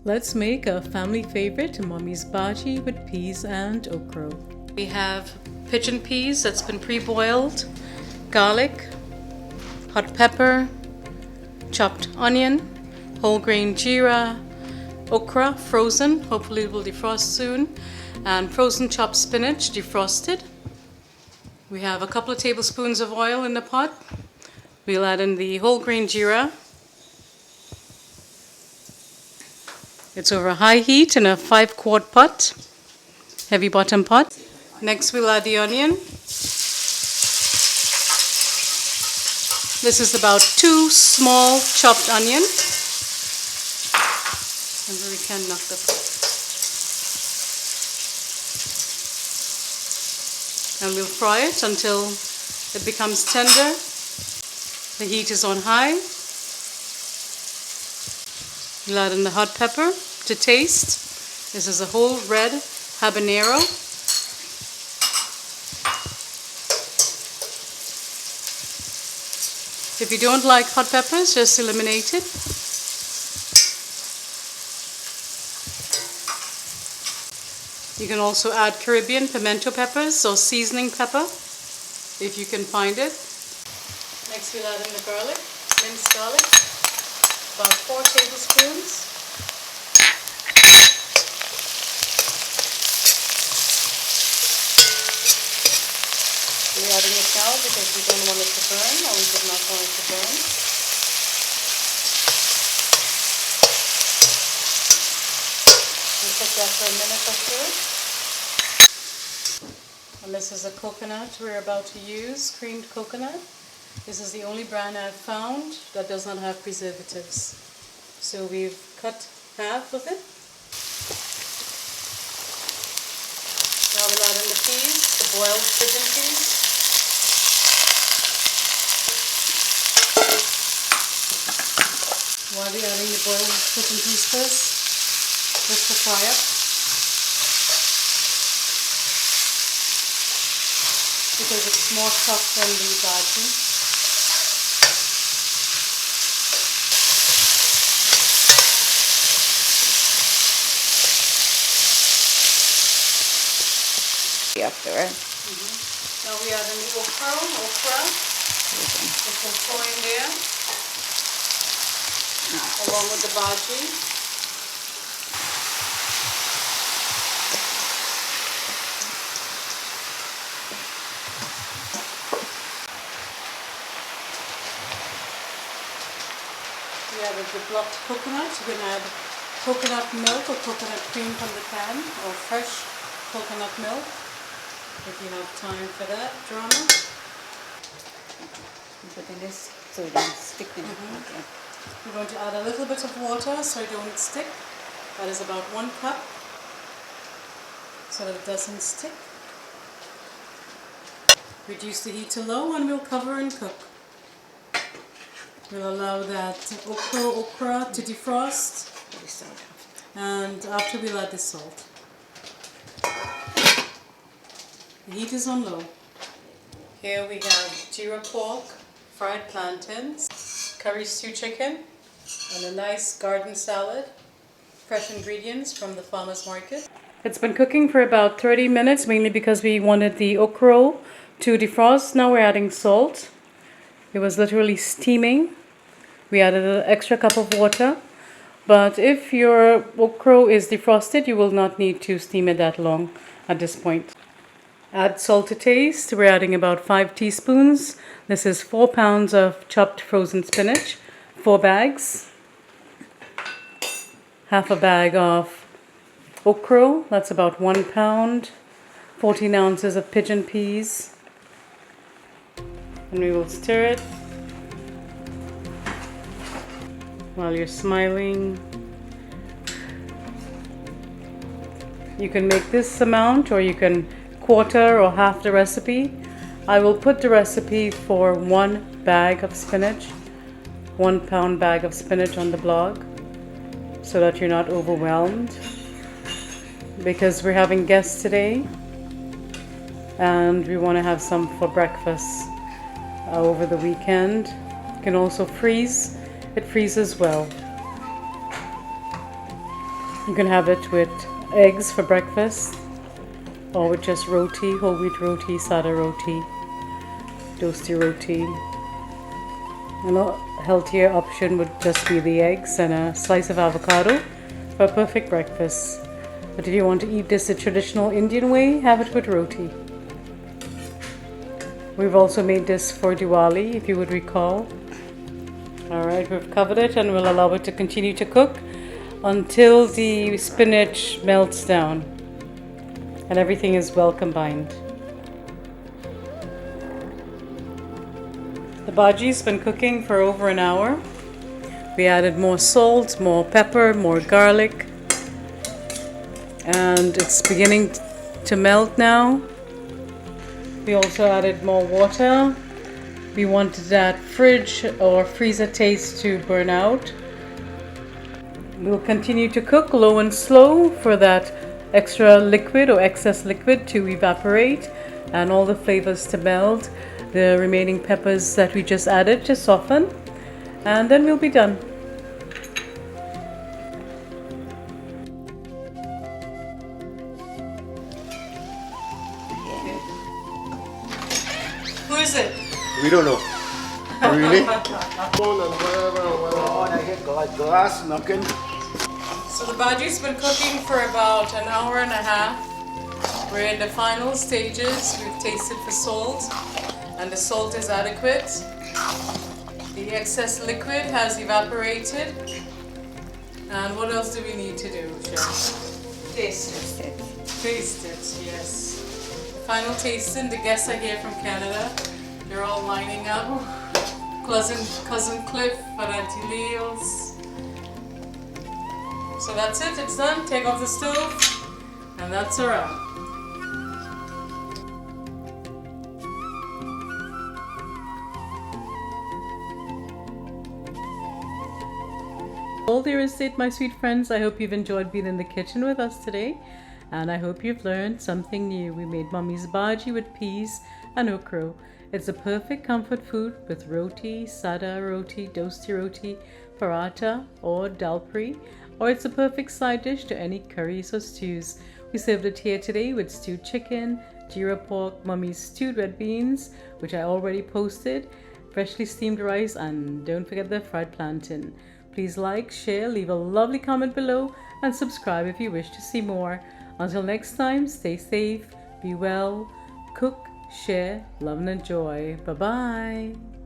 Let's make a family favorite, Mommy's Bhagi with peas and okra. We have pigeon peas that's been pre-boiled, garlic, hot pepper, chopped onion, whole grain jeera, okra frozen, hopefully it will defrost soon, and frozen chopped spinach defrosted. We have a couple of tablespoons of oil in the pot. We'll add in the whole grain jeera. It's over high heat in a 5-quart pot, heavy bottom pot. Next we'll add the onion. This is about 2 small chopped onion. Remember, we can knock the pot. And we'll fry it until it becomes tender. The heat is on high. We'll add in the hot pepper to taste. This is a whole red habanero. If you don't like hot peppers, just eliminate it. You can also add Caribbean pimento peppers or seasoning pepper if you can find it. Next we'll add in the garlic, minced garlic, about 4 tablespoons. We're adding it now because we don't want it to burn, or we did not want it to burn. We'll cook that for a minute or two. And this is a coconut we're about to use, creamed coconut. This is the only brand I've found that does not have preservatives. So we've cut half of it. Now we'll add in the peas, the boiled pigeon peas. Why are we adding the boiled pigeon peas first? Just to fry up. Because it's more tough than the bhagi. After it. Now we add in the okra. Which will throw in there. Along with the bhagi. We have the blocked coconut. You can add coconut milk or coconut cream from the can, or fresh coconut milk if you have time for that drama. Put in this so it doesn't stick in. Okay. We're going to add a little bit of water so it don't stick. That is about 1 cup, so that it doesn't stick. Reduce the heat to low and we'll cover and cook. We'll allow that okra to defrost, and after we'll add the salt. The heat is on low. Here we have jeera pork, fried plantains, curry stew chicken, and a nice garden salad. Fresh ingredients from the farmer's market. It's been cooking for about 30 minutes, mainly because we wanted the okra to defrost. Now we're adding salt. It was literally steaming. We added an extra cup of water. But if your okra is defrosted, you will not need to steam it that long at this point. Add salt to taste. We're adding about 5 teaspoons. This is 4 pounds of chopped frozen spinach, 4 bags. Half a bag of okra, that's about 1 pound. 14 ounces of pigeon peas. And we will stir it while you're smiling. You can make this amount, or you can quarter or half the recipe. I will put the recipe for 1 bag of spinach, 1 pound bag of spinach on the blog, so that you're not overwhelmed, because we're having guests today and we want to have some for breakfast over the weekend. You can also freeze. It freezes well. You can have it with eggs for breakfast, or with just roti, whole wheat roti, sada roti, toasty roti. A healthier option would just be the eggs and a slice of avocado for a perfect breakfast. But if you want to eat this the traditional Indian way, have it with roti. We've also made this for Diwali, if you would recall. Alright, we've covered it and we'll allow it to continue to cook until the spinach melts down and everything is well combined. The bhaji's been cooking for over an hour. We added more salt, more pepper, more garlic, and it's beginning to melt now. We also added more water. We wanted that fridge or freezer taste to burn out. We'll continue to cook low and slow for that extra liquid or excess liquid to evaporate and all the flavors to meld. The remaining peppers that we just added to soften, and then we'll be done. Who is it? We don't know. Really? Glass knocking. So the bhaji's been cooking for about an hour and a half. We're in the final stages. We've tasted for salt, and the salt is adequate. The excess liquid has evaporated. And what else do we need to do, Chef? Taste it. Taste it, yes. Final tasting. The guests are here from Canada. They're all lining up. Cousin Cliff, Auntie Leo's. So that's it. It's done. Take off the stove, and that's a wrap. Well, dear estate, my sweet friends, I hope you've enjoyed being in the kitchen with us today, and I hope you've learned something new. We made Mummy's bhaji with peas and okra. It's a perfect comfort food with roti, sada roti, toasty roti, paratha or dalpuri, or it's a perfect side dish to any curries or stews. We served it here today with stewed chicken, jeera pork, Mummy's stewed red beans, which I already posted, freshly steamed rice, and don't forget the fried plantain. Please like, share, leave a lovely comment below, and subscribe if you wish to see more. Until next time, stay safe, be well, cook, share, love and enjoy. Bye-bye.